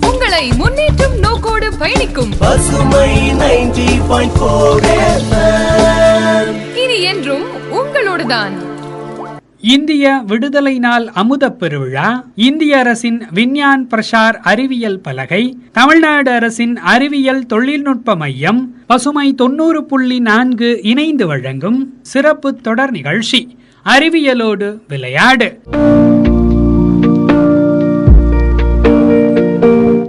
உங்களை முன்னேற்றும் நோக்கோடு பயணிக்கும் பசுமை 90.4 FM. இனி என்றும் உங்களோடுதான். இந்திய விடுதலை நாள் அமுதப் பெருவிழா, இந்திய அரசின் விஞ்ஞான் பிரசார் அறிவியல் பலகை, தமிழ்நாடு அரசின் அறிவியல் தொழில்நுட்ப மையம், பசுமை 90.4 இணைந்து வழங்கும் சிறப்பு தொடர் நிகழ்ச்சி அறிவியலோடு விளையாடு.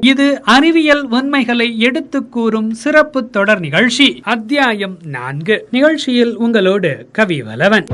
இது அறிவியல் உண்மைகளை எடுத்துக் கூறும் சிறப்பு தொடர் நிகழ்ச்சி. அத்தியாயம் 4. நிகழ்ச்சியில் உங்களோடு கவிவலவன்.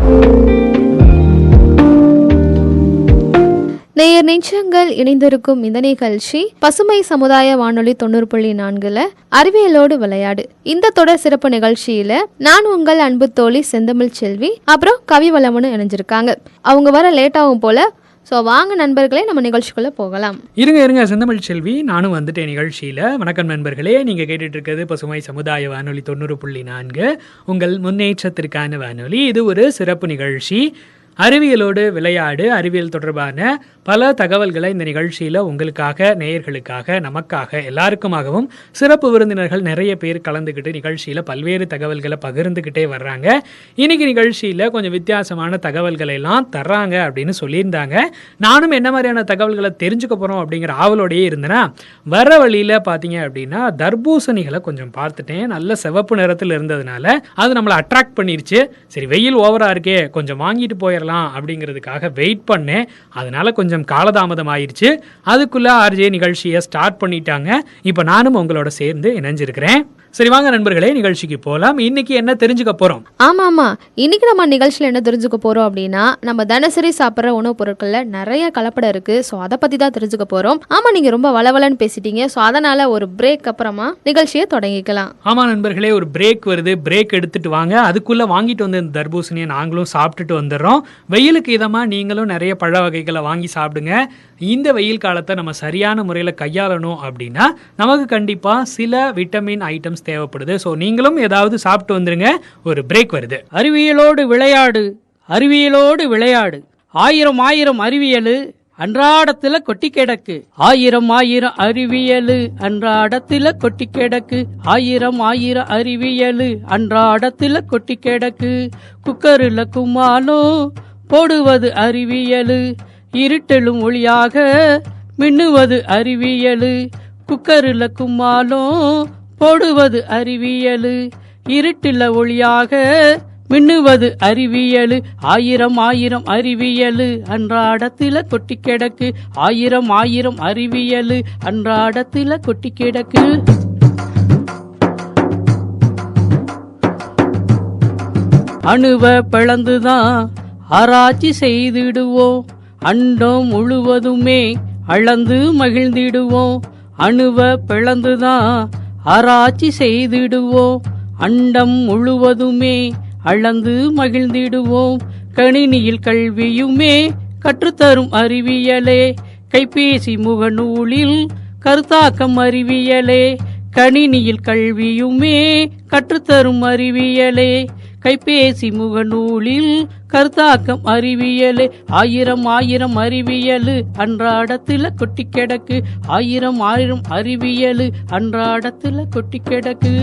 நேயர் நெஞ்சங்கள் இணைந்திருக்கும் இந்த நிகழ்ச்சி பசுமை சமுதாய வானொலி 90.4 அறிவியலோடு விளையாடு. இந்த தொடர் சிறப்பு நிகழ்ச்சியில நான் உங்கள் அன்பு தோழி செந்தமிழ் செல்வி, அப்புறம் கவிவலவனு இணைஞ்சிருக்காங்க. அவங்க வர லேட்டாகும் போல. ஸோ வாங்க நண்பர்களே, நம்ம நிகழ்ச்சிக்குள்ள போகலாம். இருங்க செந்தமிழ் செல்வி, நானும் வந்துட்டேன் நிகழ்ச்சியில. வணக்கம் நண்பர்களே, நீங்க கேட்டுட்டு இருக்கிறது பசுமை சமுதாய வானொலி 90.4 உங்கள் முன்னேற்றத்திற்கான வானொலி. இது ஒரு சிறப்பு நிகழ்ச்சி, அறிவியலோடு விளையாடு. அறிவியல் தொடர்பான பல தகவல்களை இந்த நிகழ்ச்சியில் உங்களுக்காக, நேயர்களுக்காக, நமக்காக, எல்லாருக்குமாகவும் சிறப்பு விருந்தினர்கள் நிறைய பேர் கலந்துக்கிட்டு நிகழ்ச்சியில் பல்வேறு தகவல்களை பகிர்ந்துக்கிட்டே வர்றாங்க. இன்னைக்கு நிகழ்ச்சியில் கொஞ்சம் வித்தியாசமான தகவல்களை எல்லாம் தர்றாங்க அப்படின்னு சொல்லியிருந்தாங்க. நானும் என்ன மாதிரியான தகவல்களை தெரிஞ்சுக்க போகிறோம் அப்படிங்கிற ஆவலோடையே இருந்தேன்னா, வர வழியில் பார்த்தீங்க அப்படின்னா தர்பூசணிகளை கொஞ்சம் பார்த்துட்டேன். நல்ல சிவப்பு நிறத்தில் இருந்ததுனால அது நம்மளை அட்ராக்ட் பண்ணிருச்சு. சரி, வெயில் ஓவராக இருக்கே, கொஞ்சம் வாங்கிட்டு போயிடலாம் அப்படிங்கிறதுக்காக வெயிட் பண்ணேன். அதனால கொஞ்சம் காலதாமதம் ஆயிடுச்சு. அதுக்குள்ள ஆர்ஜே நிகழ்ச்சியை ஸ்டார்ட் பண்ணிட்டாங்க. இப்போ நானும் உங்களோட சேர்ந்து இணைஞ்சிருக்கிறேன். சரி, வாங்க நண்பர்களே, நிகழ்ச்சிக்கு போகலாம். இன்னைக்கு என்ன தெரிஞ்சுக்க போறோம்? ஆமா, இன்னைக்கு நம்ம நிகழ்ச்சியில் என்ன தெரிஞ்சுக்க போறோம் அப்படின்னா, நம்ம தினசரி சாப்பிட்ற உணவுப் பொருட்கள்ல நிறைய கலப்படம் இருக்கு. ஸோ அதை பத்தி தான் தெரிஞ்சுக்க போறோம். ஆமா, நீங்க ரொம்ப வளவலன்னு பேசிட்டீங்க. ஸோ அதனால ஒரு பிரேக் அப்புறமா நிகழ்ச்சியை தொடங்கிக்கலாம். ஆமா நண்பர்களே, ஒரு பிரேக் வருது. பிரேக் எடுத்துட்டு வாங்க. அதுக்குள்ள வாங்கிட்டு வந்து இந்த தர்பூசணியை நாங்களும் சாப்பிட்டுட்டு வந்துடுறோம். வெயிலுக்கு இதமா நீங்களும் நிறைய பழ வகைகளை வாங்கி சாப்பிடுங்க. இந்த வெயில் காலத்தை நம்ம சரியான முறையில் கையாளணும் அப்படின்னா நமக்கு கண்டிப்பா சில விட்டமின் ஐட்டம்ஸ் தேவைப்படுது. ஸோ நீங்களும் ஏதாவது சாப்பிட்டு வந்துருங்க. ஒரு பிரேக் வருது. அறிவியலோடு விளையாடு, அறிவியலோடு விளையாடு. ஆயிரம் ஆயிரம் அறிவியலு அன்றாடத்துல கொட்டி கிடக்கு. ஆயிரம் ஆயிரம் அறிவியலு அன்றாடத்துல கொட்டி கிடக்கு. ஆயிரம் ஆயிரம் அறிவியலு அன்றாடத்துல கொட்டி கிடக்கு. குக்கருல கும்மாலும் போடுவது அறிவியலு, இருட்டலும் ஒளியாக மின்னுவது அறிவியலு. குக்கருல கும்மாலும் போடுவது அறிவியலு, இருட்டில ஒளியாக மின்னுவது அறிவியலு. ஆயிரம் ஆயிரம் அறிவியலு அன்றாடத்தில கொட்டி கிடக்கு. ஆயிரம் ஆயிரம் அறிவியலு அன்றாடத்தில கொட்டி கிடக்கு. அணுவ பிளந்துதான் ஆராய்ச்சி செய்திடுவோம், அண்டம் முழுவதுமே அளந்து மகிழ்ந்திடுவோம். அணுவ பிளந்துதான் ஆராய்ச்சி செய்திடுவோம், அண்டம் முழுவதுமே அளந்து மகிழ்ந்திடுவோம். கணினியில் கல்வியுமே கற்றுத்தரும் அறிவியலே, கைபேசி முகநூலில் கருத்தாக்கம் அறிவியலே. கணினியில் கல்வியுமே கற்றுத்தரும் அறிவியலே, கைபேசி முகநூலில் கருத்தாக்கம் அறிவியலே. ஆயிரம் ஆயிரம் அறிவியலு அன்றாடத்துல கொட்டி கிடக்கு. ஆயிரம் ஆயிரம் அறிவியலு அன்றாடத்துல கொட்டி கிடக்கு.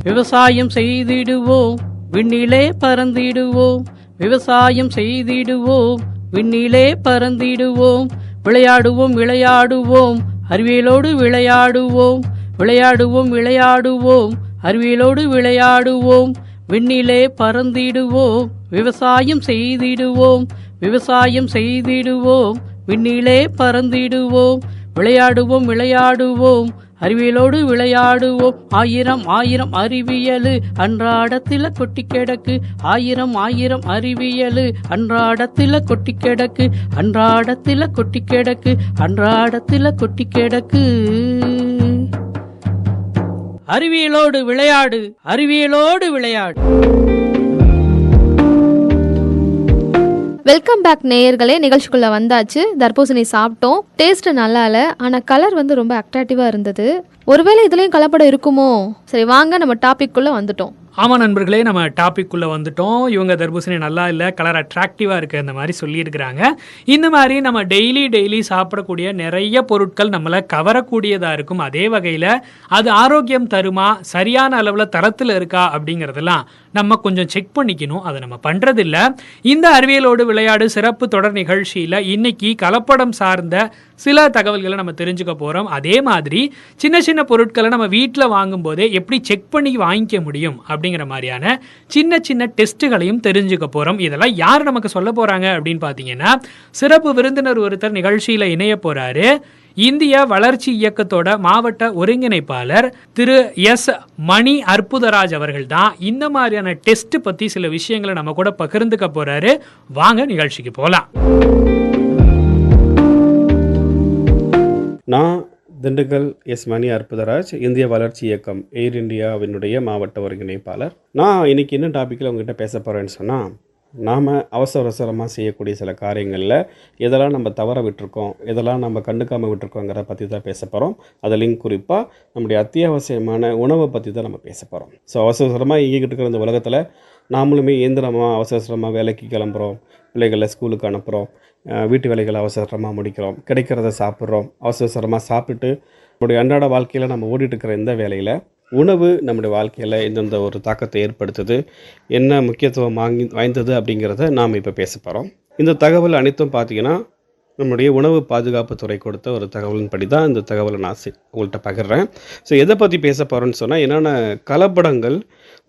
விவசாயம் செய்திடுவோம், விண்ணிலே பறந்திடுவோம். விவசாயம் செய்திடுவோம், விண்ணிலே பறந்திடுவோம். விளையாடுவோம் விளையாடுவோம், அறிவியலோடு விளையாடுவோம். விளையாடுவோம் விளையாடுவோம், அறிவியலோடு விளையாடுவோம். விண்ணிலே பறந்திடுவோம், விவசாயம் செய்திடுவோம். விவசாயம் செய்திடுவோம், விண்ணிலே பறந்திடுவோம். விளையாடுவோம் விளையாடுவோம், அறிவியலோடு விளையாடுவோம். ஆயிரம் ஆயிரம் அறிவியலு அன்றாடத்தில கொட்டி கிடக்கு. ஆயிரம் ஆயிரம் அறிவியலு அன்றாடத்தில கொட்டி கிடக்கு. அன்றாடத்தில கொட்டி கிடக்கு. அன்றாடத்தில கொட்டி கிடக்கு. அறிவியலோடு விளையாடு, அறிவியலோடு விளையாடு. வெல்கம் பேக் நேயர்களே, நிகழ்ச்சிக்குள்ள வந்தாச்சு. தர்பூசணி சாப்பிட்டோம். டேஸ்ட் நல்லா இல்லை, ஆனால் கலர் வந்து ரொம்ப அட்ராக்டிவாக இருந்தது. ஒருவேளை இதுலேயும் கலப்படம் இருக்குமோ? சரி வாங்க நம்ம டாபிக்குள்ளே வந்துட்டோம். ஆமாம் நண்பர்களே, நம்ம டாபிக்குள்ளே வந்துட்டோம். இவங்க தர்பூசணி நல்லா இல்லை, கலர் அட்ராக்டிவாக இருக்குது அந்த மாதிரி சொல்லியிருக்கிறாங்க. இந்த மாதிரி நம்ம டெய்லி சாப்பிடக்கூடிய நிறைய பொருட்கள் நம்மளை கவரக்கூடியதாக இருக்கும். அதே வகையில் அது ஆரோக்கியம் தருமா, சரியான அளவில் தரத்தில் இருக்கா அப்படிங்கிறதெல்லாம் நம்ம கொஞ்சம் செக் பண்ணிக்கணும். அதை நம்ம பண்ணுறதில்ல. இந்த அறிவியலோடு விளையாடு சிறப்பு தொடர் நிகழ்ச்சியில் இன்னைக்கு கலப்படம் சார்ந்த சில தகவல்களை நம்ம தெரிஞ்சுக்க போகிறோம். அதே மாதிரி சின்ன சின்ன பொருட்களை நம்ம வீட்டில் வாங்கும்போதே எப்படி செக் பண்ணி வாங்கிக்க முடியும் அப்படிங்கிற மாதிரியான சின்ன டெஸ்ட்டுகளையும் தெரிஞ்சுக்க போகிறோம். இதெல்லாம் யார் நமக்கு சொல்ல போகிறாங்க அப்படின்னு பார்த்தீங்கன்னா, சிறப்பு விருந்தினர் ஒருத்தர் நிகழ்ச்சியில் இணைய போகிறாரு. இந்திய வளர்ச்சி இயக்கத்தோட மாவட்ட ஒருங்கிணைப்பாளர் திரு எஸ் மணி அற்புதராஜ் அவர்கள் தான் இந்த மாதிரியான டெஸ்ட் பற்றி சில விஷயங்களை நம்ம கூட பகிர்ந்துக்க போகிறாரு. வாங்க நிகழ்ச்சிக்கு போகலாம். நான் திண்டுக்கல் எஸ் மணி அற்புதராஜ், இந்திய வளர்ச்சி இயக்கம் எய்ர் இந்தியாவினுடைய மாவட்ட ஒருங்கிணைப்பாளர். நான் இன்னைக்கு என்ன டாப்பிக்கில் உங்ககிட்ட பேச போகிறேன்னு சொன்னால், நாம் அவசரமாக செய்யக்கூடிய சில காரியங்களில் எதெல்லாம் நம்ம தவற விட்டுருக்கோம், எதெல்லாம் நம்ம கண்டுக்காமல் விட்டுருக்கோங்கிற பற்றி தான் பேச போகிறோம். அதிலையும் குறிப்பாக நம்முடைய அத்தியாவசியமான உணவை பற்றி தான் நம்ம பேச போகிறோம். ஸோ அவசரமாக இயங்கிக்கிட்டு இருக்கிற இந்த உலகத்தில் நாமளுமே இயந்திரமாக அவசரமாக வேலைக்கு கிளம்புறோம், பிள்ளைகளை ஸ்கூலுக்கு அனுப்புகிறோம், வீட்டு வேலைகளை அவசரமாக முடிக்கிறோம், கிடைக்கிறத சாப்பிட்றோம், அவசரமாக சாப்பிட்டு நம்முடைய அன்றாட வாழ்க்கையில் நம்ம ஓடிட்டு இருக்கிற இந்த வேலையில் உணவு நம்முடைய வாழ்க்கையில் எந்தெந்த ஒரு தாக்கத்தை ஏற்படுத்துது, என்ன முக்கியத்துவம் வாய்ந்தது அப்படிங்கிறத நாம் இப்போ பேச போகிறோம். இந்த தகவல் அனைத்தும் பார்த்திங்கன்னா நம்முடைய உணவு பாதுகாப்பு துறை கொடுத்த ஒரு தகவலின் படி தான் இந்த தகவலை நான் உங்கள்கிட்ட பகிர்றேன். ஸோ எதை பற்றி பேச போகிறோன்னு சொன்னால், என்னென்ன கலப்படங்கள்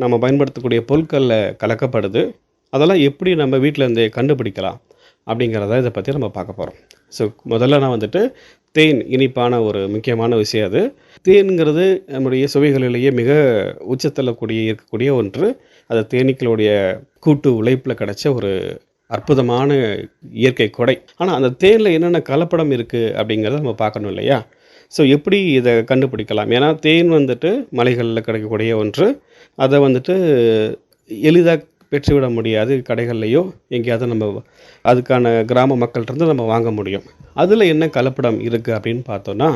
நம்ம பயன்படுத்தக்கூடிய பொருட்களில் கலக்கப்படுது, அதெல்லாம் எப்படி நம்ம வீட்டில் இருந்தே கண்டுபிடிக்கலாம் அப்படிங்கிறத இதை பற்றி நம்ம பார்க்க போகிறோம். ஸோ முதல்ல நான் வந்துட்டு தேன், இனிப்பான ஒரு முக்கியமான விஷயம். அது தேன்கிறது நம்முடைய சுவைகளிலேயே மிக உச்சத்தள்ளக்கூடிய இருக்கக்கூடிய ஒன்று. அது தேனீக்களுடைய கூட்டு உழைப்பில் கிடைச்ச ஒரு அற்புதமான இயற்கை கொடை. ஆனால் அந்த தேனில் என்னென்ன கலப்படம் இருக்குது அப்படிங்கிறத நம்ம பார்க்கணும் இல்லையா? ஸோ எப்படி இதை கண்டுபிடிக்கலாம்? ஏன்னா தேன் வந்துட்டு மலைகளில் கிடைக்கக்கூடிய ஒன்று. அதை வந்துட்டு எளிதாக பெற்றுவிட முடியாது. கடைகள்லையோ எங்கேயாவது நம்ம அதுக்கான கிராம மக்கள்கிட்ட நம்ம வாங்க முடியும். அதில் என்ன கலப்படம் இருக்குது அப்படின்னு பார்த்தோன்னா,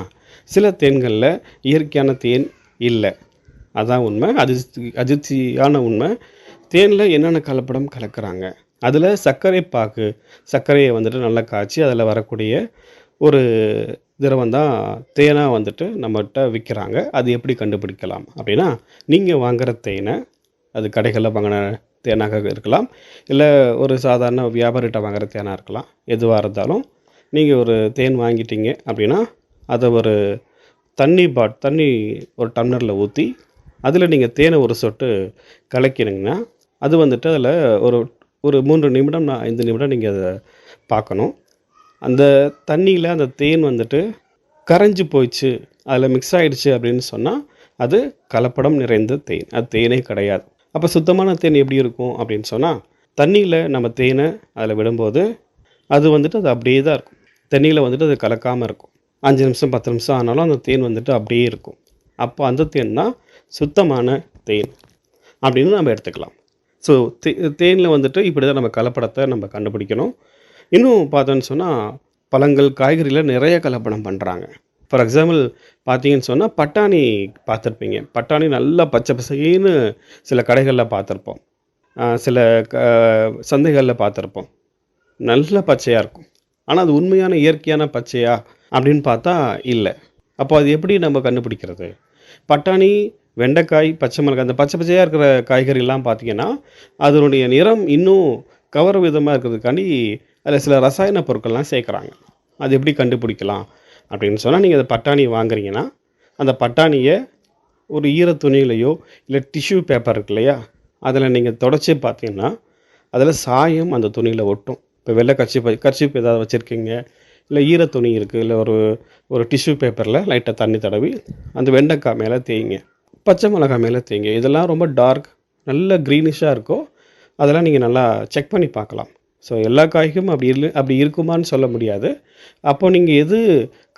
சில தேன்களில் இயற்கையான தேன் இல்லை. அதான் உண்மை, அதிர்ச்சியான உண்மை. தேனில் என்னென்ன கலப்படம் கலக்கிறாங்க? அதில் சர்க்கரை பாகு, சர்க்கரையை வந்துட்டு நல்லா காய்ச்சி அதில் வரக்கூடிய ஒரு திரவம் தான் தேனாக வந்துட்டு நம்மகிட்ட விற்கிறாங்க. அது எப்படி கண்டுபிடிக்கலாம் அப்படின்னா, நீங்கள் வாங்குகிற தேனை, அது கடைகளில் வாங்கின தேனாக இருக்கலாம், இல்லை ஒரு சாதாரண வியாபாரிகிட்ட வாங்குகிற தேனாக இருக்கலாம். எதுவாக இருந்தாலும் நீங்கள் ஒரு தேன் வாங்கிட்டீங்க அப்படின்னா, அதை ஒரு தண்ணி ஒரு டம்ளரில் ஊற்றி அதில் நீங்கள் தேனை ஒரு சொட்டு கலக்கினீங்கன்னா, அது வந்துட்டு அதில் ஒரு 3 நிமிடம் 5 நிமிடம் நீங்கள் அதை பார்க்கணும். அந்த தண்ணியில் அந்த தேன் வந்துட்டு கரைஞ்சி போயிடுச்சு, அதில் மிக்ஸ் ஆகிடுச்சு அப்படின்னு சொன்னால் அது கலப்படம் நிறைந்த தேன், அது தேனே கிடையாது. அப்போ சுத்தமான தேன் எப்படி இருக்கும் அப்படின்னு சொன்னால், தண்ணியில் நம்ம தேனை அதில் விடும்போது அது வந்துட்டு அது அப்படியே தான் இருக்கும். தண்ணியில் வந்துட்டு அது கலக்காமல் இருக்கும். 5 நிமிஷம் 10 நிமிஷம் ஆனாலும் அந்த தேன் வந்துட்டு அப்படியே இருக்கும். அப்போ அந்த தேன் தான் சுத்தமான தேன் அப்படின்னு நம்ம எடுத்துக்கலாம். ஸோ தேனில் வந்துட்டு இப்படி தான் நம்ம கலப்படத்தை நம்ம கண்டுபிடிக்கணும். இன்னும் பார்த்தோன்னு சொன்னால், பழங்கள் காய்கறியில் நிறைய கலப்படம் பண்ணுறாங்க. ஃபார் எக்ஸாம்பிள் பார்த்தீங்கன்னு சொன்னால், பட்டாணி பார்த்துருப்பீங்க. பட்டாணி நல்லா பச்சை பசைன்னு சில கடைகளில் பார்த்துருப்போம், சில சந்தைகளில் பார்த்துருப்போம். நல்ல பச்சையாக இருக்கும். ஆனால் அது உண்மையான இயற்கையான பச்சையா அப்படின்னு பார்த்தா இல்லை. அப்போ அது எப்படி நம்ம கண்டுபிடிக்கிறது? பட்டாணி, வெண்டைக்காய், பச்சை மிளகாய், அந்த பச்சை பச்சையாக இருக்கிற காய்கறிலாம் பார்த்திங்கன்னா அதனுடைய நிறம் இன்னும் கவர விதமாக இருக்கிறதுக்காண்டி அதில் சில ரசாயன பொருட்கள்லாம் சேர்க்குறாங்க. அது எப்படி கண்டுபிடிக்கலாம் அப்படின்னு சொன்னால், நீங்கள் அந்த பட்டாணி வாங்குறீங்கன்னா அந்த பட்டாணியை ஒரு ஈர துணியிலையோ இல்லை டிஷ்யூ பேப்பர் இருக்கு இல்லையா, அதில் நீங்கள் தொடச்சி பார்த்தீங்கன்னா அதில் சாயம் அந்த துணியில் ஒட்டும். இப்போ வெள்ளை கர்ச்சீப் ஏதாவது வச்சுருக்கீங்க, இல்லை ஈர துணி இருக்குது, இல்லை ஒரு டிஷ்யூ பேப்பரில் லைட்டாக தண்ணி தடவி அந்த வெண்டைக்காய் மேலே தேய்ங்க, பச்சை மிளகாய் மேலே தேய்ங்க. இதெல்லாம் ரொம்ப டார்க், நல்ல க்ரீனிஷாக இருக்கும். அதெல்லாம் நீங்கள் நல்லா செக் பண்ணி பார்க்கலாம். ஸோ எல்லா காய்க்கும் அப்படி இருக்குமான்னு சொல்ல முடியாது. அப்போ நீங்கள் எது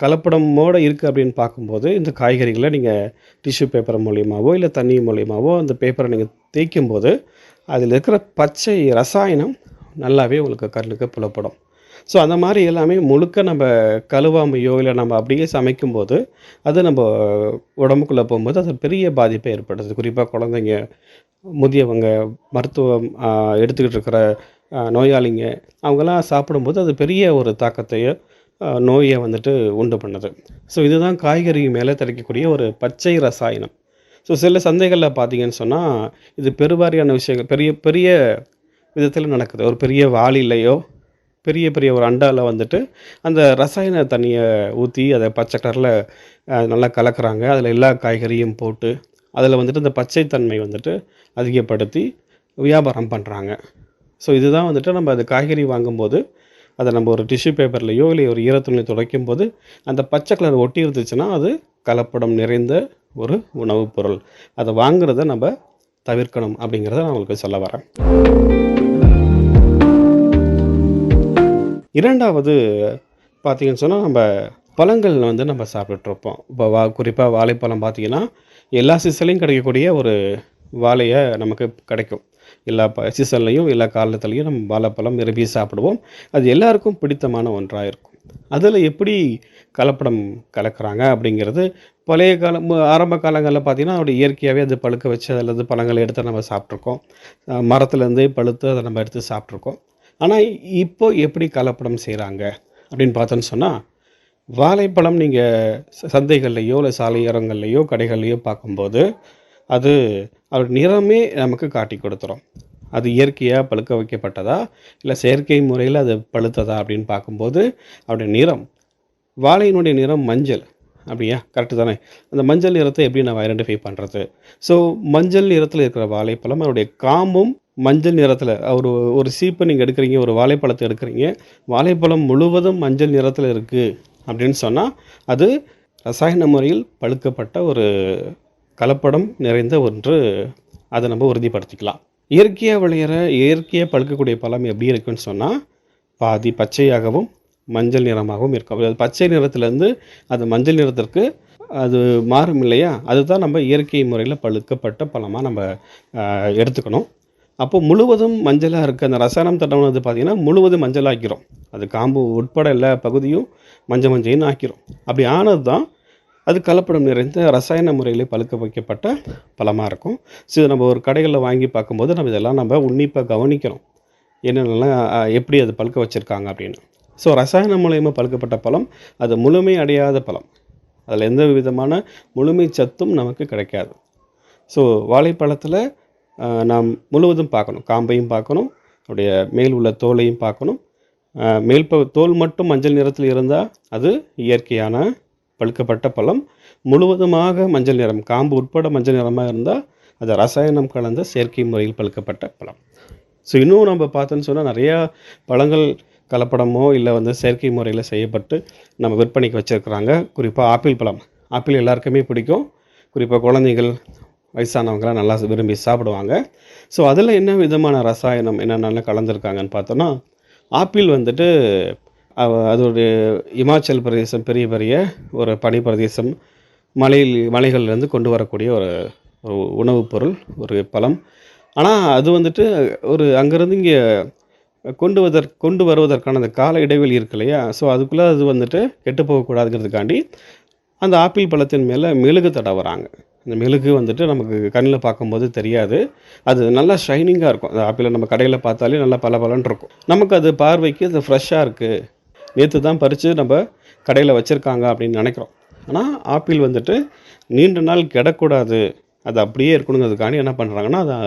கலப்படமோடு இருக்குது அப்படின்னு பார்க்கும்போது, இந்த காய்கறிகளை நீங்கள் டிஷ்யூ பேப்பர் மூலியமாகவோ இல்லை தண்ணி மூலியமாகவோ அந்த பேப்பரை நீங்கள் தேய்க்கும்போது அதில் இருக்கிற பச்சை ரசாயனம் நல்லாவே உங்களுக்கு கண்ணுக்கு புலப்படும். ஸோ அந்த மாதிரி எல்லாமே முழுக்க நம்ம கழுவாமையோ இல்லை நம்ம அப்படியே சமைக்கும்போது அது நம்ம உடம்புக்குள்ளே போகும்போது அது பெரிய பாதிப்பை ஏற்படுது. குறிப்பாக குழந்தைங்க, முதியவங்க, மருத்துவம் எடுத்துக்கிட்டு இருக்கிற நோயாளிங்க, அவங்கெல்லாம் சாப்பிடும்போது அது பெரிய ஒரு தாக்கத்தையோ நோயை வந்துட்டு உண்டு பண்ணுது. ஸோ இதுதான் காய்கறி மேலே தெளிக்கக்கூடிய ஒரு பச்சை ரசாயனம். ஸோ சில சந்தைகளில் பார்த்தீங்கன்னு சொன்னால் இது பெருவாரியான விஷயங்கள் பெரிய பெரிய விதத்தில் நடக்குது. ஒரு பெரிய வாளிலையோ பெரிய பெரிய ஒரு அண்டாவில் வந்துட்டு அந்த ரசாயன தண்ணியை ஊற்றி அதை பச்சை கலரில் நல்லா கலக்கிறாங்க. அதில் எல்லா காய்கறியும் போட்டு அதில் வந்துட்டு இந்த பச்சைத்தன்மை வந்துட்டு அதிகப்படுத்தி வியாபாரம் பண்ணுறாங்க. ஸோ இதுதான் வந்துட்டு நம்ம அது காய்கறி வாங்கும்போது அதை நம்ம ஒரு டிஷ்யூ பேப்பர்லையோ இல்லை ஒரு ஈரத்துணியை துடைக்கும் போது அந்த பச்சை கலர் ஒட்டி இருந்துச்சுன்னா அது கலப்படம் நிறைந்த ஒரு உணவுப் பொருள். அதை வாங்குறத நம்ம தவிர்க்கணும் அப்படிங்கிறத நான் உங்களுக்கு சொல்ல வரேன். இரண்டாவது பார்த்தீங்கன்னு சொன்னால் நம்ம பழங்கள் வந்து நம்ம சாப்பிட்டுருப்போம். இப்போ குறிப்பாக வாழைப்பழம் பார்த்தீங்கன்னா எல்லா சீசன்லையும் கிடைக்கக்கூடிய ஒரு வாழையை நமக்கு கிடைக்கும். எல்லா சீசன்லையும் எல்லா காலத்துலேயும் நம்ம வாழைப்பழம் விரும்பி சாப்பிடுவோம். அது எல்லாருக்கும் பிடித்தமான ஒன்றாக இருக்கும். அதில் எப்படி கலப்படம் கலக்கிறாங்க அப்படிங்கிறது பழைய காலம் ஆரம்ப காலங்களில் பார்த்திங்கன்னா அப்படி இயற்கையாகவே அது பழுக்க வச்சு அதில் பழங்களை எடுத்து நம்ம சாப்பிட்ருக்கோம். மரத்துலேருந்தே பழுத்து அதை நம்ம எடுத்து சாப்பிட்ருக்கோம். ஆனால் இப்போ எப்படி கலப்படம் செய்கிறாங்க அப்படின்னு பார்த்தோன்னு சொன்னால் வாழைப்பழம் நீங்கள் சந்தைகள்லையோ இல்லை சாலையோரங்கள்லையோ கடைகள்லையோ பார்க்கும்போது அது அதோட நிறமே நமக்கு காட்டி கொடுத்துரும். அது இயற்கையாக பழுக்க வைக்கப்பட்டதா இல்லை செயற்கை முறையில் அது பழுத்ததா அப்படின்னு பார்க்கும்போது அதோடைய நிறம், வாழையினுடைய நிறம் மஞ்சள். அப்படியா? கரெக்டு தானே? அந்த மஞ்சள் நிறத்தை எப்படி நம்ம ஐடென்டிஃபை பண்ணுறது? ஸோ மஞ்சள் நிறத்தில் இருக்கிற வாழைப்பழம் அதோடைய காம்பும் மஞ்சள் நிறத்தில் ஒரு சீப்பை நீங்கள் எடுக்கிறீங்க, ஒரு வாழைப்பழத்தை எடுக்கிறீங்க, வாழைப்பழம் முழுவதும் மஞ்சள் நிறத்தில் இருக்குது அப்படின்னு சொன்னால் அது ரசாயன முறையில் பழுக்கப்பட்ட ஒரு கலப்படம் நிறைந்த ஒன்று. அதை நம்ம உறுதிப்படுத்திக்கலாம். இயற்கையாக விளையிற இயற்கையாக பழுக்கக்கூடிய பழம் எப்படி இருக்குன்னு சொன்னால் பாதி பச்சையாகவும் மஞ்சள் நிறமாகவும் இருக்கும். அது பச்சை நிறத்துலேருந்து அது மஞ்சள் நிறத்திற்கு அது மாறும் இல்லையா? அதுதான் நம்ம இயற்கை முறையில் பழுக்கப்பட்ட பழமாக நம்ம எடுத்துக்கணும். அப்போ முழுவதும் மஞ்சளாக இருக்குது அந்த ரசாயனம் தட்டம்னது பார்த்திங்கன்னா முழுவதும் மஞ்சளாக்கிறோம். அது காம்பு உட்பட எல்லா பகுதியும் மஞ்சள்னு ஆக்கிரும். அப்படி ஆனது தான் அது கலப்படம் நிறைந்த ரசாயன முறையில் பழுக்க வைக்கப்பட்ட பழமாக இருக்கும். ஸோ இதை நம்ம ஒரு கடைகளில் வாங்கி பார்க்கும்போது நம்ம இதெல்லாம் நம்ம உன்னிப்பாக கவனிக்கணும், என்னென்னலாம் எப்படி அது பழுக்க வச்சுருக்காங்க அப்படின்னு. ஸோ ரசாயன மூலயமா பழுக்கப்பட்ட பழம் அது முழுமை அடையாத பழம். அதில் எந்த விதமான முழுமை சத்தும் நமக்கு கிடைக்காது. ஸோ வாழைப்பழத்தில் நாம் முழுவதும் பார்க்கணும், காம்பையும் பார்க்கணும், அதோடைய மேல் உள்ள தோலையும் பார்க்கணும். தோல் மட்டும் மஞ்சள் நிறத்தில் இருந்தால் அது இயற்கையான பழுக்கப்பட்ட பழம். முழுவதுமாக மஞ்சள் நிறம், காம்பு உட்பட மஞ்சள் நிறமாக இருந்தால் அது ரசாயனம் கலந்த செயற்கை முறையில் பழுக்கப்பட்ட பழம். ஸோ இன்னும் நம்ம பார்த்தோன்னு சொன்னால் நிறையா பழங்கள் கலப்படமோ இல்லை செயற்கை முறையில் செய்யப்பட்டு நம்ம விற்பனைக்கு வச்சுருக்குறாங்க. குறிப்பாக ஆப்பிள் பழம். ஆப்பிள் எல்லாருக்குமே பிடிக்கும். குறிப்பாக குழந்தைகள், வயசானவங்களாம் நல்லா விரும்பி சாப்பிடுவாங்க. ஸோ அதில் என்ன விதமான ரசாயனம் என்னென்ன கலந்துருக்காங்கன்னு பார்த்தோன்னா ஆப்பிள் அதோடைய இமாச்சல் பிரதேசம் பெரிய பெரிய ஒரு பனி பிரதேசம், மலைகள்லேருந்து கொண்டு வரக்கூடிய ஒரு உணவுப் பொருள், ஒரு பழம். ஆனால் அது ஒரு அங்கேருந்து இங்கே கொண்டு வருவதற்கான அந்த கால இடைவெளி இருக்கு இல்லையா? ஸோ அதுக்குள்ளே அது கெட்டு போகக்கூடாதுங்கிறதுக்காண்டி அந்த ஆப்பிள் பழத்தின் மேலே மெழுகு தடவுறாங்க. அந்த மெழுகு நமக்கு கண்ணில் பார்க்கும்போது தெரியாது, அது நல்லா ஷைனிங்காக இருக்கும். அந்த ஆப்பிளை நம்ம கடையில் பார்த்தாலே நல்லா பலபலன்னு இருக்கும். நமக்கு அது பார்வைக்கு அது ஃப்ரெஷ்ஷாக இருக்குது, நேற்று தான் பறித்து நம்ம கடையில் வச்சுருக்காங்க அப்படின்னு நினைக்கிறோம். ஆனால் ஆப்பிள் நீண்ட நாள் கெடக்கூடாது, அது அப்படியே இருக்கணுங்கிறதுக்காண்டி என்ன பண்ணுறாங்கன்னா அதை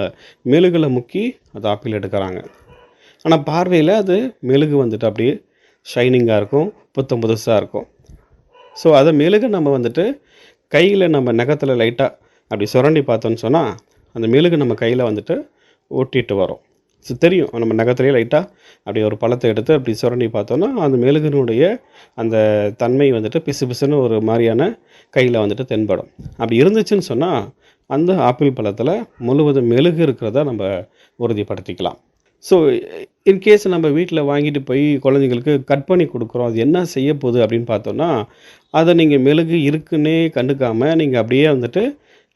மெழுகில் முக்கி அது ஆப்பிள் எடுக்கிறாங்க. ஆனால் பார்வையில் அது மெழுகு அப்படியே ஷைனிங்காக இருக்கும், புதுசாக இருக்கும். ஸோ அதை மெழுகு நம்ம கையில் நம்ம நகத்தில் லைட்டாக அப்படி சுரண்டி பார்த்தோன்னு சொன்னால் அந்த மெழுகு நம்ம கையில் ஒட்டிட்டு வரும். ஸோ தெரியும், நம்ம நகத்திலே லைட்டாக அப்படி ஒரு பழத்தை எடுத்து அப்படி சுரண்டி பார்த்தோன்னா அந்த மெழுகினுடைய அந்த தன்மை பிசு பிசுன்னு ஒரு மாதிரியான கையில் தென்படும். அப்படி இருந்துச்சுன்னு சொன்னால் அந்த ஆப்பிள் பழத்தில் முழுவதும் மெழுகு இருக்கிறத நம்ம உறுதிப்படுத்திக்கலாம். ஸோ இன்கேஸ் நம்ம வீட்டில் வாங்கிட்டு போய் குழந்தைங்களுக்கு கட் பண்ணி கொடுக்குறோம், அது என்ன செய்ய போகுது அப்படின்னு பார்த்தோன்னா அதை நீங்கள் மெழுகு இருக்குன்னே கண்டுக்காமல் நீங்கள் அப்படியே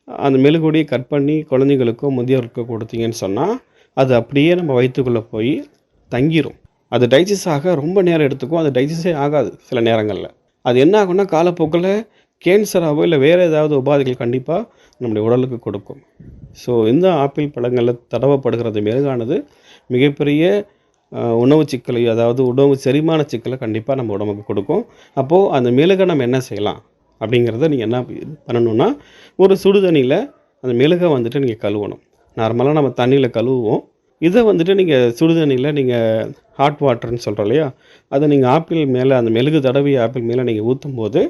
அந்த மெழுகுடைய கட் பண்ணி குழந்தைங்களுக்கோ முதியோருக்கோ கொடுத்தீங்கன்னு சொன்னால் அது அப்படியே நம்ம வயிற்றுக்குள்ளே போய் தங்கிரும். அது டைஜஸ்ட் ஆக ரொம்ப நேரம் எடுத்துக்கும். அது டைஜஸ்டே ஆகாது சில நேரங்களில். அது என்ன ஆகும்னா காலப்போக்கில் கேன்சராகவோ இல்லை வேறு ஏதாவது உபாதைகள் கண்டிப்பாக நம்முடைய உடலுக்கு கொடுக்கும். ஸோ இந்த ஆப்பிள் பழங்களில் தடவப்படுகிறது மெழுகானது மிகப்பெரிய உணவு சிக்கலை, அதாவது உணவு செரிமான சிக்கலை கண்டிப்பாக நம்ம உடம்புக்கு கொடுக்கும். அப்போது அந்த மெழுகை நம்ம என்ன செய்யலாம் அப்படிங்கிறத நீங்கள் என்ன பண்ணணுன்னா, ஒரு சுடு தண்ணியில் அந்த மெழுகை வந்துட்டு நீங்கள் கழுவணும். நார்மலாக நம்ம தண்ணியில் கழுவுவோம். இதை வந்துட்டு நீங்கள் சுடு தண்ணியில் நீங்கள் ஹாட் வாட்டர்னு சொல்கிறோம் இல்லையா, அதை நீங்கள் ஆப்பிள் மேலே, அந்த மெழுகு தடவிய ஆப்பிள் மேலே நீங்கள் ஊற்றும் போது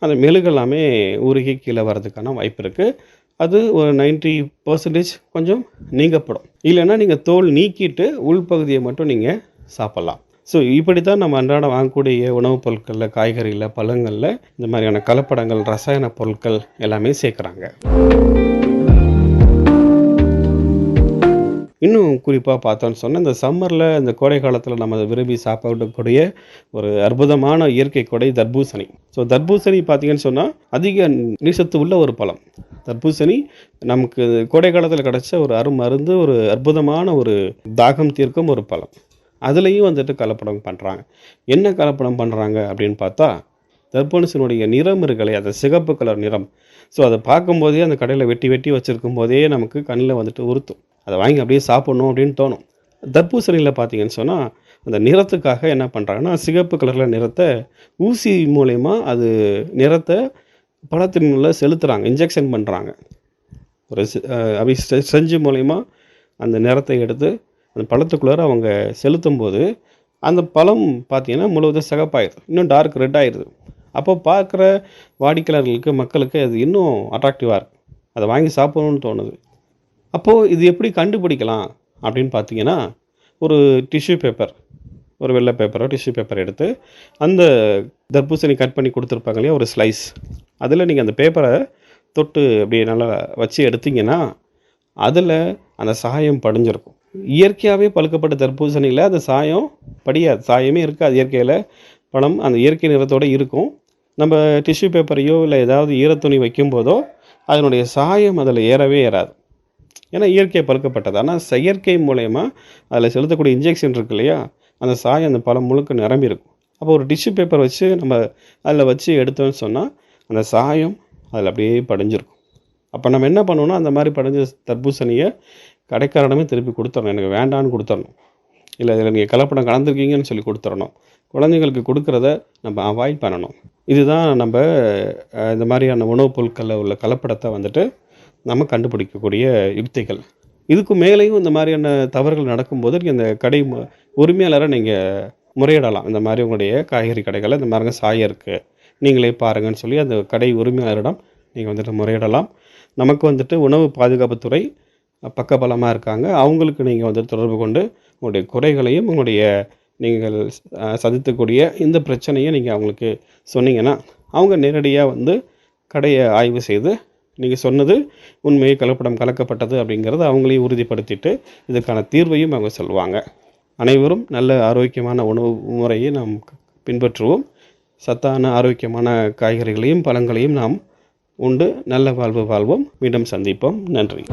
அந்த மெழுகு எல்லாமே உருகி கீழே வர்றதுக்கான வாய்ப்பு இருக்குது. அது ஒரு 90% கொஞ்சம் நீங்கப்படும். இல்லைன்னா நீங்கள் தோல் நீக்கிட்டு உள்பகுதியை மட்டும் நீங்கள் சாப்பிட்லாம். ஸோ இப்படி தான் நம்ம அன்றாடம் வாங்கக்கூடிய உணவுப் பொருட்களில், காய்கறியில், பழங்களில் இந்த மாதிரியான கலப்படங்கள், ரசாயன பொருட்கள் எல்லாமே சேர்க்குறாங்க. இன்னும் குறிப்பாக பார்த்தோன்னு சொன்னால், இந்த சம்மரில், இந்த கோடை காலத்தில் நம்ம விரும்பி சாப்பிடக்கூடிய ஒரு அற்புதமான இயற்கை கொடை தர்பூசணி. ஸோ தர்பூசணி பார்த்திங்கன்னு சொன்னால் அதிக நீர்சத்து உள்ள ஒரு பழம். தர்பூசணி நமக்கு கோடை காலத்தில் கிடச்ச ஒரு அருமருந்து, ஒரு அற்புதமான ஒரு தாகம் தீர்க்கும் ஒரு பழம். அதுலேயும் வந்துட்டு கலப்படம் பண்ணுறாங்க. என்ன கலப்படம் பண்ணுறாங்க அப்படின்னு பார்த்தா, தர்பூசணியினுடைய நிறம் இருக்குல்லையே, அது சிகப்பு கலர் நிறம். ஸோ அதை பார்க்கும்போதே அந்த கடையில் வெட்டி வெட்டி வச்சுருக்கும் போதே நமக்கு கண்ணில் வந்துட்டு உறுத்தும். அதை வாங்கி அப்படியே சாப்பிட்ணும் அப்படின்னு தோணும். தர்பூசணியில் பார்த்தீங்கன்னு சொன்னால் அந்த நிறத்துக்காக என்ன பண்ணுறாங்கன்னா, சிகப்பு கலரில் நிறத்தை ஊசி மூலயமா அது நிறத்தை பழத்தின் உள்ள செலுத்துகிறாங்க, இன்ஜெக்ஷன் பண்ணுறாங்க. ஒரு செஞ்சு மூலயமா அந்த நிறத்தை எடுத்து அந்த பழத்துக்குள்ளார அவங்க செலுத்தும் போது அந்த பழம் பார்த்திங்கன்னா முழுவதும் சிகப்பாயிடுது, இன்னும் டார்க் ரெட் ஆகிடுது. அப்போ பார்க்குற வாடிக்கையாளர்களுக்கு, மக்களுக்கு அது இன்னும் அட்ராக்டிவாக இருக்குது, அதை வாங்கி சாப்பிடணும்னு தோணுது. அப்போது இது எப்படி கண்டுபிடிக்கலாம் அப்படின்னு பார்த்தீங்கன்னா, ஒரு டிஷ்யூ பேப்பர், ஒரு வெள்ளை பேப்பரோ டிஷ்யூ பேப்பர் எடுத்து அந்த தர்பூசணி கட் பண்ணி கொடுத்துருப்பாங்க இல்லையா, ஒரு ஸ்லைஸ், அதில் நீங்கள் அந்த பேப்பரை தொட்டு அப்படியே நல்லா வச்சு எடுத்திங்கன்னா அதில் அந்த சாயம் படிஞ்சிருக்கும். இயற்கையாகவே பழுக்கப்பட்ட தர்பூசணியில் அந்த சாயம் படியாது, சாயமே இருக்காது. இயற்கையில் பழம் அந்த இயற்கை நிறத்தோடு இருக்கும். நம்ம டிஷ்யூ பேப்பரையோ இல்லை ஏதாவது ஈரத்துணி வைக்கும்போதோ அதனுடைய சாயம் அதில் ஏறவே ஏறாது, ஏன்னா இயற்கை பழுக்கப்பட்டது. ஆனால் செயற்கை மூலயமா அதில் செலுத்தக்கூடிய இன்ஜெக்ஷன் இருக்கு இல்லையா, அந்த சாயம் அந்த பழம் முழுக்க நிரம்பி இருக்கும். அப்போ ஒரு டிஷ்யூ பேப்பர் வச்சு நம்ம அதில் வச்சு எடுத்தோன்னு சொன்னால் அந்த சாயம் அதில் அப்படியே படிஞ்சிருக்கும். அப்போ நம்ம என்ன பண்ணணும்னா, அந்த மாதிரி படிஞ்ச தர்பூசணியை கடைக்காரனமே திருப்பி கொடுத்துடணும், எனக்கு வேண்டான்னு கொடுத்துடணும். இல்லை இதில் நீங்கள் கலப்படம் கலந்துருக்கீங்கன்னு சொல்லி கொடுத்துடணும். குழந்தைங்களுக்கு கொடுக்குறத நம்ம அவாய்ட் பண்ணணும். இதுதான் நம்ம இந்த மாதிரியான உணவுப் பொருட்களில் உள்ள கலப்படத்தை வந்துட்டு நம்ம கண்டுபிடிக்கக்கூடிய யுக்திகள். இதுக்கு மேலேயும் இந்த மாதிரியான தவறுகள் நடக்கும்போது நீங்கள் இந்த கடை உரிமையாளரை நீங்கள் முறையிடலாம். இந்த மாதிரி உங்களுடைய காய்கறி கடைகளில் இந்த மாதிரிங்க சாயம் இருக்குது, நீங்களே பாருங்கன்னு சொல்லி அந்த கடை உரிமையாளரிடம் நீங்கள் வந்துட்டு முறையிடலாம். நமக்கு வந்துட்டு உணவு பாதுகாப்புத்துறை பக்கபலமாக இருக்காங்க. அவங்களுக்கு நீங்கள் வந்து தொடர்பு கொண்டு உங்களுடைய குறைகளையும் உங்களுடைய நீங்கள் சந்திக்கக்கூடிய இந்த பிரச்சனையை நீங்கள் அவங்களுக்கு சொன்னீங்கன்னா அவங்க நேரடியாக வந்து கடையை ஆய்வு செய்து நீங்கள் சொன்னது உண்மையை கலப்படம் கலக்கப்பட்டது அப்படிங்கிறத அவங்களையும் உறுதிப்படுத்திட்டு இதுக்கான தீர்வையும் அவங்க சொல்லுவாங்க. அனைவரும் நல்ல ஆரோக்கியமான உணவு முறையை நாம் பின்பற்றுவோம். சத்தான ஆரோக்கியமான காய்கறிகளையும் பழங்களையும் நாம் உண்டு நல்ல வாழ்வு வாழ்வோம். மீண்டும் சந்திப்போம். நன்றி.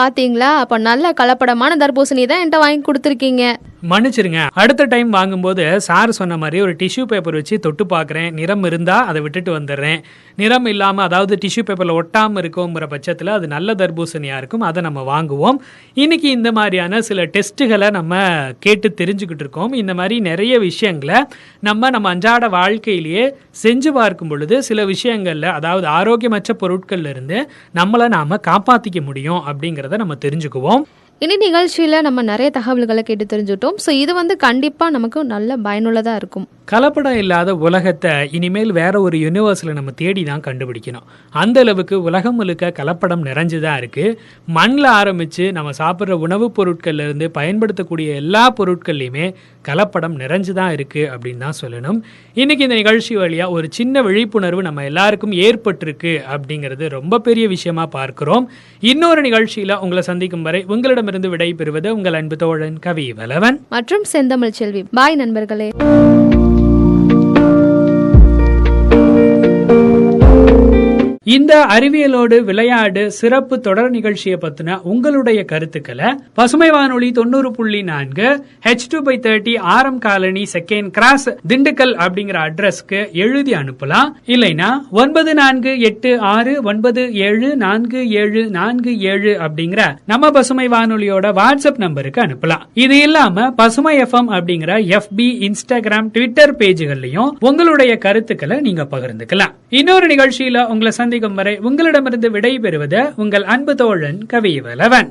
பாத்தீங்களா, அப்ப நல்ல கலப்படமான தர்பூசணி தான் என்கிட்ட வாங்கி கொடுத்துருக்கீங்க. மன்னிச்சிருங்க, அடுத்த டைம் வாங்கும்போது சார் சொன்ன மாதிரி ஒரு டிஷ்யூ பேப்பர் வச்சு தொட்டு பார்க்குறேன். நிறம் இருந்தால் அதை விட்டுட்டு வந்துடுறேன். நிறம் இல்லாமல், அதாவது டிஷ்யூ பேப்பரில் ஒட்டாமல் இருக்குங்கிற பட்சத்தில் அது நல்ல தர்பூசணியாக இருக்கும், அதை நம்ம வாங்குவோம். இன்றைக்கி இந்த மாதிரியான சில டெஸ்ட்டுகளை நம்ம கேட்டு தெரிஞ்சுக்கிட்டு இருக்கோம். இந்த மாதிரி நிறைய விஷயங்களை நம்ம அன்றாட வாழ்க்கையிலேயே செஞ்சு பார்க்கும் பொழுது சில விஷயங்களில், அதாவது ஆரோக்கியமற்ற பொருட்கள்ல இருந்து நம்மளை நாம் காப்பாற்றிக்க முடியும் அப்படிங்கிறத நம்ம தெரிஞ்சுக்குவோம். இனி நிகழ்ச்சியில் நம்ம நிறைய தகவல்களை கேட்டு தெரிஞ்சுட்டோம். ஸோ இது வந்து கண்டிப்பாக நமக்கு நல்ல பயனுள்ளதாக இருக்கும். கலப்படம் இல்லாத உலகத்தை இனிமேல் வேற ஒரு யூனிவர்ஸில் நம்ம தேடி தான் கண்டுபிடிக்கணும். அந்த அளவுக்கு உலகம் முழுக்க கலப்படம் நிறைஞ்சுதான் இருக்குது. மண்ணில் ஆரம்பித்து நம்ம சாப்பிட்ற உணவுப் பொருட்கள்லேருந்து பயன்படுத்தக்கூடிய எல்லா பொருட்கள்லையுமே கலப்படம் நிறைஞ்சு தான் இருக்குது அப்படின்னு தான் சொல்லணும். இன்றைக்கி இந்த நிகழ்ச்சி வழியாக ஒரு சின்ன விழிப்புணர்வு நம்ம எல்லாருக்கும் ஏற்பட்டிருக்கு அப்படிங்கிறது ரொம்ப பெரிய விஷயமா பார்க்கிறோம். இன்னொரு நிகழ்ச்சியில் உங்களை சந்திக்கும் வரை உங்களிடமிருந்து விடை பெறுவது உங்கள் அன்பு தோழன் கவி வலவன் மற்றும் செந்தமிழ் செல்வி. பாய் நண்பர்களே. இந்த இந்த அறிவியலோடு விளையாடு சிறப்பு தொடர் நிகழ்ச்சியை பத்தின உங்களுடைய கருத்துக்களை பசுமை வானொலி 90.4 H2/30 RM colony second cross Dindigul அப்படிங்கிற அட்ரஸ்க்கு எழுதி அனுப்பலாம். இல்லைன்னா 9486974747 அப்படிங்கிற நம்ம பசுமை வானொலியோட வாட்ஸ்அப் நம்பருக்கு அனுப்பலாம். இது இல்லாம பசுமை FM அப்படிங்கிற FB, இன்ஸ்டாகிராம், ட்விட்டர் பேஜ்கள்லயும் உங்களுடைய கருத்துக்களை நீங்க பகிர்ந்துக்கலாம். இன்னொரு நிகழ்ச்சியில உங்களை சந்திக்கும் வரை உங்களிடமிருந்து விடை பெறுவது உங்கள் அன்பு தோழன் கவிவலவன்.